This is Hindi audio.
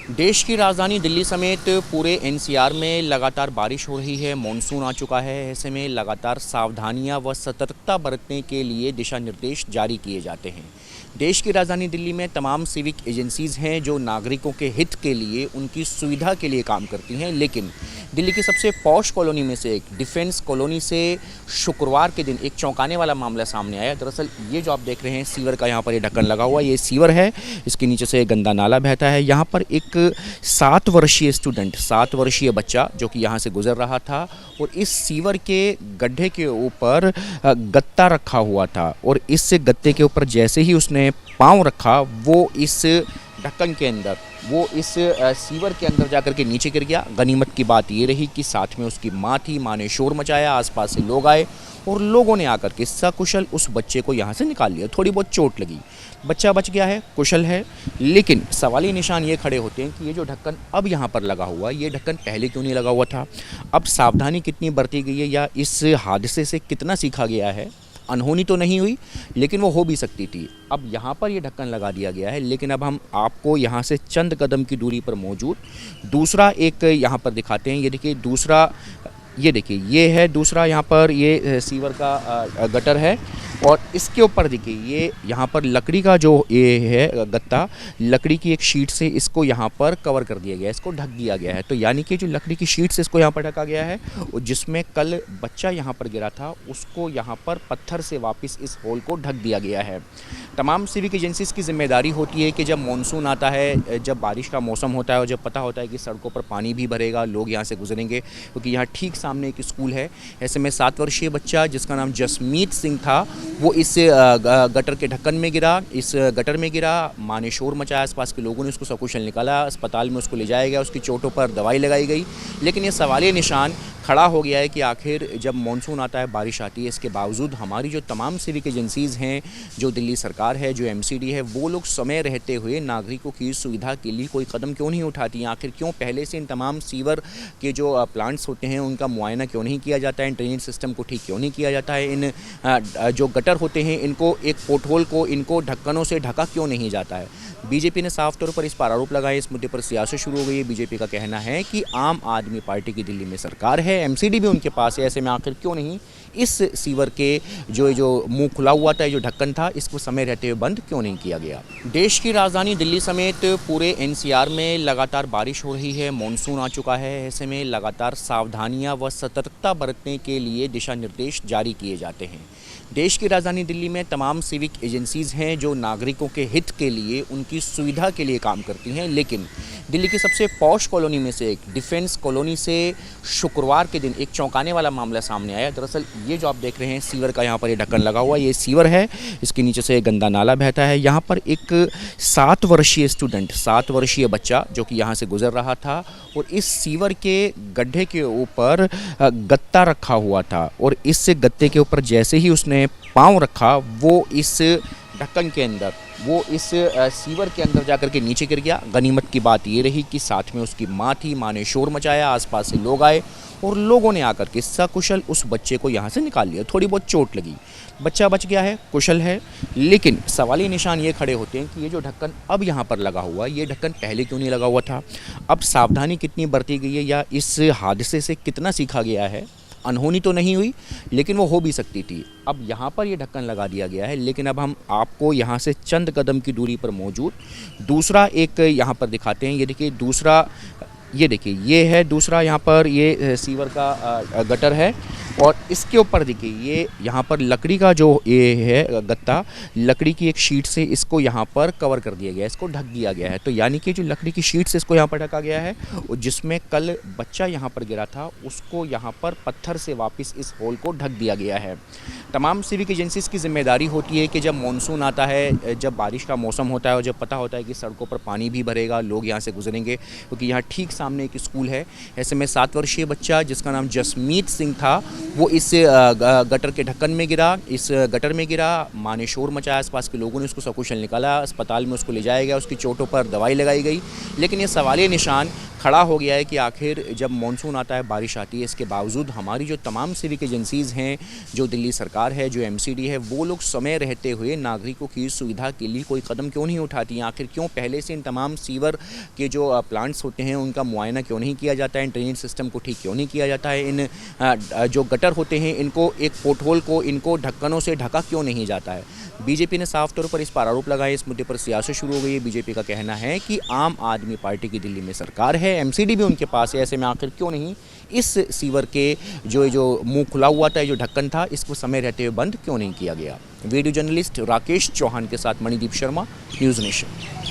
देश की राजधानी दिल्ली समेत पूरे एनसीआर में लगातार बारिश हो रही है। मॉनसून आ चुका है। ऐसे में लगातार सावधानियां व सतर्कता बरतने के लिए दिशा निर्देश जारी किए जाते हैं। देश की राजधानी दिल्ली में तमाम सिविक एजेंसीज़ हैं जो नागरिकों के हित के लिए, उनकी सुविधा के लिए काम करती हैं। लेकिन दिल्ली की सबसे पॉश कॉलोनी में से एक डिफेंस कॉलोनी से शुक्रवार के दिन एक चौंकाने वाला मामला सामने आया। दरअसल ये जो आप देख रहे हैं सीवर का, यहाँ पर ये ढक्कन लगा हुआ, ये सीवर है। इसके नीचे से गंदा नाला बहता है। यहाँ पर एक 7 वर्षीय स्टूडेंट, 7 वर्षीय बच्चा जो कि यहाँ से गुजर रहा था और इस सीवर के गड्ढे के ऊपर गत्ता रखा हुआ था और इस गत्ते के ऊपर जैसे ही उसने पाँव रखा वो इस ढक्कन के अंदर, वो इस सीवर के अंदर जाकर के नीचे गिर गया। गनीमत की बात ये रही कि साथ में उसकी माँ थी। माँ ने शोर मचाया, आसपास से लोग आए और लोगों ने आकर के सकुशल उस बच्चे को यहाँ से निकाल लिया। थोड़ी बहुत चोट लगी, बच्चा बच गया है, कुशल है। लेकिन सवाली निशान ये खड़े होते हैं कि ये जो ढक्कन अब यहाँ पर लगा हुआ, ये ढक्कन पहले क्यों नहीं लगा हुआ था? अब सावधानी कितनी बरती गई है या इस हादसे से कितना सीखा गया है? अनहोनी तो नहीं हुई, लेकिन वो हो भी सकती थी। अब यहाँ पर ये ढक्कन लगा दिया गया है, लेकिन अब हम आपको यहाँ से चंद कदम की दूरी पर मौजूद दूसरा एक यहाँ पर दिखाते हैं। ये देखिए दूसरा, ये देखिए ये है दूसरा, यहाँ पर ये सीवर का गटर है और इसके ऊपर देखिए ये यहाँ पर लकड़ी का जो ये है गत्ता, लकड़ी की एक शीट से इसको यहाँ पर कवर कर दिया गया है, इसको ढक दिया गया है। तो यानी कि जो लकड़ी की शीट से इसको यहाँ पर ढका गया है और जिसमें कल बच्चा यहाँ पर गिरा था उसको यहाँ पर पत्थर से वापस इस होल को ढक दिया गया है। तमाम सिविक एजेंसीज़ की जिम्मेदारी होती है कि जब मानसून आता है, जब बारिश का मौसम होता है और जब पता होता है कि सड़कों पर पानी भी भरेगा, लोग यहाँ से गुजरेंगे, क्योंकि यहाँ ठीक सामने एक स्कूल है। ऐसे में 7 वर्षीय बच्चा जिसका नाम जसमीत सिंह था वो इस गटर के ढक्कन में गिरा, इस गटर में गिरा। माँ ने शोर मचाया, आसपास के लोगों ने उसको सकुशल निकाला, अस्पताल में उसको ले जाया गया, उसकी चोटों पर दवाई लगाई गई। लेकिन ये सवालिया निशान खड़ा हो गया है कि आखिर जब मानसून आता है, बारिश आती है, इसके बावजूद हमारी जो तमाम सिविक एजेंसीज़ हैं, जो दिल्ली सरकार है, जो एमसीडी है, वो लोग समय रहते हुए नागरिकों की सुविधा के लिए कोई कदम क्यों नहीं उठाती हैं? आखिर क्यों पहले से इन तमाम सीवर के जो प्लांट्स होते हैं उनका मुआयना क्यों नहीं किया जाता है? ड्रेनेज सिस्टम को ठीक क्यों नहीं किया जाता है? इन जो गटर होते हैं इनको, एक पोर्टहोल को, इनको ढक्कनों से ढका क्यों नहीं जाता है? बीजेपी ने साफ तौर पर इस पर आरोप लगाए। इस मुद्दे पर सियासत शुरू हो गई है। बीजेपी का कहना है कि आम आदमी पार्टी की दिल्ली में सरकार है, एमसीडी भी उनके पास है। ऐसे में आखिर क्यों नहीं इस सीवर के जो मुंह खुला हुआ था, जो ढक्कन था, इसको समय रहते हुए बंद क्यों नहीं किया गया? देश की राजधानी दिल्ली समेत पूरे एनसीआर में लगातार बारिश हो रही है। मॉनसून आ चुका है। ऐसे में लगातार सावधानियां व सतर्कता बरतने के लिए दिशा निर्देश जारी किए जाते हैं। देश की राजधानी दिल्ली में तमाम सिविक एजेंसीज़ हैं जो नागरिकों के हित के लिए, उनकी सुविधा के लिए काम करती हैं। लेकिन दिल्ली की सबसे पॉश कॉलोनी में से एक डिफेंस कॉलोनी से शुक्रवार के दिन एक चौंकाने वाला मामला सामने आया। दरअसल ये जो आप देख रहे हैं सीवर का, यहाँ पर ये ढक्कन लगा हुआ, ये सीवर है। इसके नीचे से गंदा नाला बहता है। यहाँ पर एक 7 वर्षीय स्टूडेंट, 7 वर्षीय बच्चा जो कि यहाँ से गुजर रहा था और इस सीवर के गड्ढे के ऊपर गत्ता रखा हुआ था और इस गत्ते के ऊपर जैसे ही उसने पाँव रखा वो इस ढक्कन के अंदर, वो इस सीवर के अंदर जाकर के नीचे गिर गया। गनीमत की बात ये रही कि साथ में उसकी माँ थी। माँ ने शोर मचाया, आसपास से लोग आए और लोगों ने आकर के सकुशल उस बच्चे को यहाँ से निकाल लिया। थोड़ी बहुत चोट लगी, बच्चा बच गया है, कुशल है। लेकिन सवालिया निशान ये खड़े होते हैं कि ये जो ढक्कन अब यहाँ पर लगा हुआ, ये ढक्कन पहले क्यों नहीं लगा हुआ था? अब सावधानी कितनी बरती गई है या इस हादसे से कितना सीखा गया है? अनहोनी तो नहीं हुई, लेकिन वो हो भी सकती थी। अब यहाँ पर ये ढक्कन लगा दिया गया है, लेकिन अब हम आपको यहाँ से चंद कदम की दूरी पर मौजूद दूसरा एक यहाँ पर दिखाते हैं। ये देखिए दूसरा, ये देखिए ये है दूसरा, यहाँ पर ये सीवर का गटर है और इसके ऊपर देखिए ये यहाँ पर लकड़ी का जो ये है गत्ता, लकड़ी की एक शीट से इसको यहाँ पर कवर कर दिया गया है, इसको ढक दिया गया है। तो यानी कि जो लकड़ी की शीट से इसको यहाँ पर ढका गया है और जिसमें कल बच्चा यहाँ पर गिरा था उसको यहाँ पर पत्थर से वापस इस होल को ढक दिया गया है। तमाम सिविक एजेंसीज़ की जिम्मेदारी होती है कि जब मानसून आता है, जब बारिश का मौसम होता है और जब पता होता है कि सड़कों पर पानी भी भरेगा, लोग यहाँ से गुजरेंगे, क्योंकि यहाँ ठीक सामने एक स्कूल है। ऐसे में 7 वर्षीय बच्चा जिसका नाम जसमीत सिंह था वो इस गटर के ढक्कन में गिरा, इस गटर में गिरा। माँ ने शोर मचाया, आसपास के लोगों ने उसको सकुशल निकाला, अस्पताल में उसको ले जाया गया, उसकी चोटों पर दवाई लगाई गई। लेकिन ये सवालिया निशान खड़ा हो गया है कि आखिर जब मॉनसून आता है, बारिश आती है, इसके बावजूद हमारी जो तमाम सिविक एजेंसीज़ हैं, जो दिल्ली सरकार है, जो एमसीडी है, वो लोग समय रहते हुए नागरिकों की सुविधा के लिए कोई कदम क्यों नहीं उठाती हैं। आखिर क्यों पहले से इन तमाम सीवर के जो प्लांट्स होते हैं उनका मुआयना क्यों नहीं किया जाता है, ड्रेनेज सिस्टम को ठीक क्यों नहीं किया जाता है, इन जो गटर होते हैं इनको एक पोर्टहोल को इनको ढक्कनों से ढका क्यों नहीं जाता है। बीजेपी ने साफ तौर पर इस पर आरोप लगाए, इस मुद्दे पर सियासत शुरू हो गई है। बीजेपी का कहना है कि आम आदमी पार्टी की दिल्ली में सरकार है, एमसीडी भी उनके पास है, ऐसे में आखिर क्यों नहीं इस सीवर के जो मुंह खुला हुआ था, जो ढक्कन था, इसको समय रहते हुए बंद क्यों नहीं किया गया। वीडियो जर्नलिस्ट राकेश चौहान के साथ मणिदीप शर्मा, न्यूज़ नेशन।